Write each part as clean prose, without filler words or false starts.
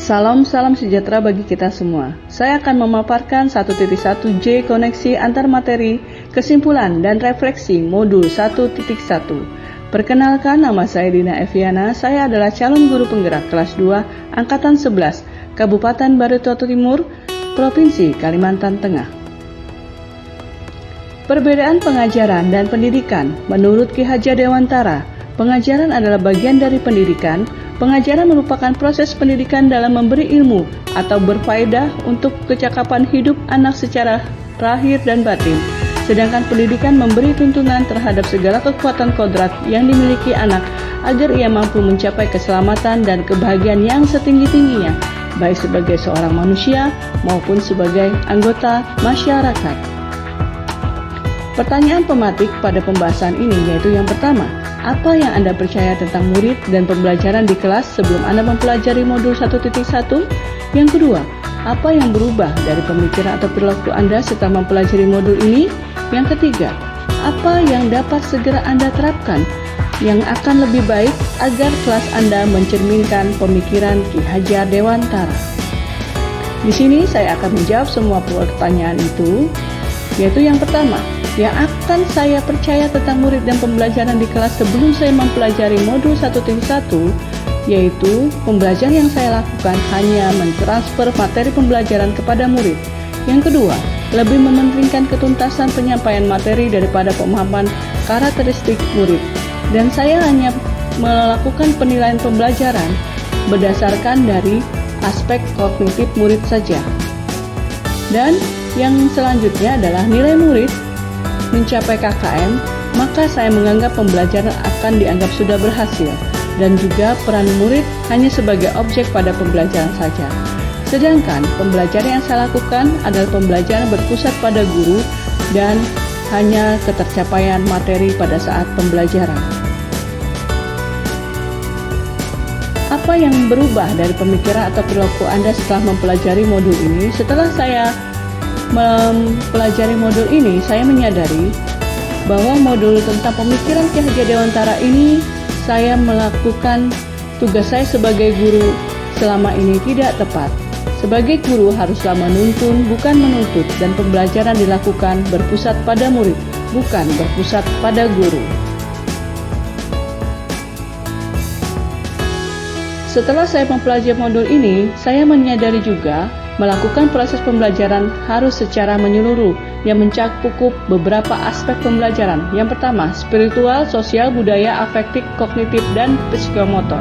Salam sejahtera bagi kita semua. Saya akan memaparkan 1.1J koneksi antar materi, kesimpulan dan refleksi modul 1.1. Perkenalkan, nama saya Dina Eviana. Saya adalah calon guru penggerak kelas 2 Angkatan 11, Kabupaten Baritoto Timur, Provinsi Kalimantan Tengah. Perbedaan pengajaran dan pendidikan. Menurut Ki Hajar Dewantara, pengajaran adalah bagian dari pendidikan. Pengajaran merupakan proses pendidikan dalam memberi ilmu atau berfaedah untuk kecakapan hidup anak secara lahir dan batin. Sedangkan pendidikan memberi tuntunan terhadap segala kekuatan kodrat yang dimiliki anak agar ia mampu mencapai keselamatan dan kebahagiaan yang setinggi-tingginya, baik sebagai seorang manusia maupun sebagai anggota masyarakat. Pertanyaan pematik pada pembahasan ini yaitu yang pertama, apa yang Anda percaya tentang murid dan pembelajaran di kelas sebelum Anda mempelajari modul 1.1? Yang kedua, apa yang berubah dari pemikiran atau perilaku Anda setelah mempelajari modul ini? Yang ketiga, apa yang dapat segera Anda terapkan yang akan lebih baik agar kelas Anda mencerminkan pemikiran Ki Hajar Dewantara? Di sini saya akan menjawab semua pertanyaan itu, yaitu yang pertama, yang akan saya percaya tentang murid dan pembelajaran di kelas sebelum saya mempelajari modul 1.1, yaitu pembelajaran yang saya lakukan hanya mentransfer materi pembelajaran kepada murid. Yang kedua, lebih mementingkan ketuntasan penyampaian materi daripada pemahaman karakteristik murid. Dan saya hanya melakukan penilaian pembelajaran berdasarkan dari aspek kognitif murid saja. Dan yang selanjutnya adalah nilai murid mencapai KKM, maka saya menganggap pembelajaran akan dianggap sudah berhasil, dan juga peran murid hanya sebagai objek pada pembelajaran saja. Sedangkan pembelajaran yang saya lakukan adalah pembelajaran berpusat pada guru dan hanya ketercapaian materi pada saat pembelajaran. Apa yang berubah dari pemikiran atau perilaku Anda setelah mempelajari modul ini? Setelah saya mempelajari modul ini, saya menyadari bahwa modul tentang pemikiran Ki Hajar Dewantara ini, saya melakukan tugas saya sebagai guru selama ini tidak tepat. Sebagai guru haruslah menuntun, bukan menuntut, dan pembelajaran dilakukan berpusat pada murid, bukan berpusat pada guru. Setelah saya mempelajari modul ini, saya menyadari juga melakukan proses pembelajaran harus secara menyeluruh yang mencakup beberapa aspek pembelajaran. Yang pertama, spiritual, sosial, budaya, afektif, kognitif, dan psikomotor.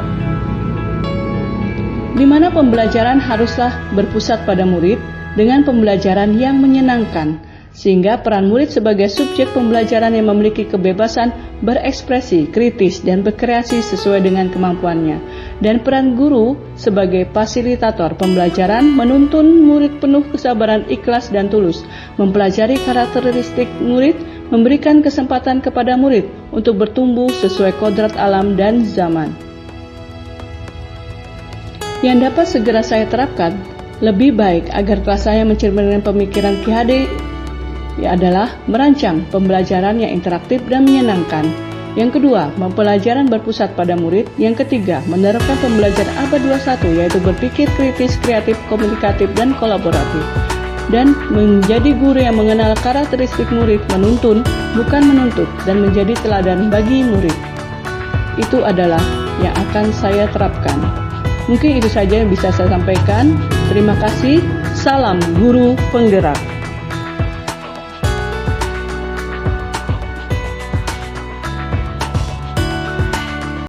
Di mana pembelajaran haruslah berpusat pada murid dengan pembelajaran yang menyenangkan, sehingga peran murid sebagai subjek pembelajaran yang memiliki kebebasan berekspresi, kritis, dan berkreasi sesuai dengan kemampuannya. Dan peran guru sebagai fasilitator pembelajaran menuntun murid penuh kesabaran, ikhlas, dan tulus, mempelajari karakteristik murid, memberikan kesempatan kepada murid untuk bertumbuh sesuai kodrat alam dan zaman. Yang dapat segera saya terapkan lebih baik agar kelas saya mencerminkan pemikiran Ki Hajar adalah merancang pembelajaran yang interaktif dan menyenangkan. Yang kedua, pembelajaran berpusat pada murid. Yang ketiga, menerapkan pembelajaran abad 21, yaitu berpikir kritis, kreatif, komunikatif, dan kolaboratif. Dan menjadi guru yang mengenal karakteristik murid, menuntun, bukan menuntut, dan menjadi teladan bagi murid. Itu adalah yang akan saya terapkan. Mungkin itu saja yang bisa saya sampaikan. Terima kasih. Salam guru penggerak.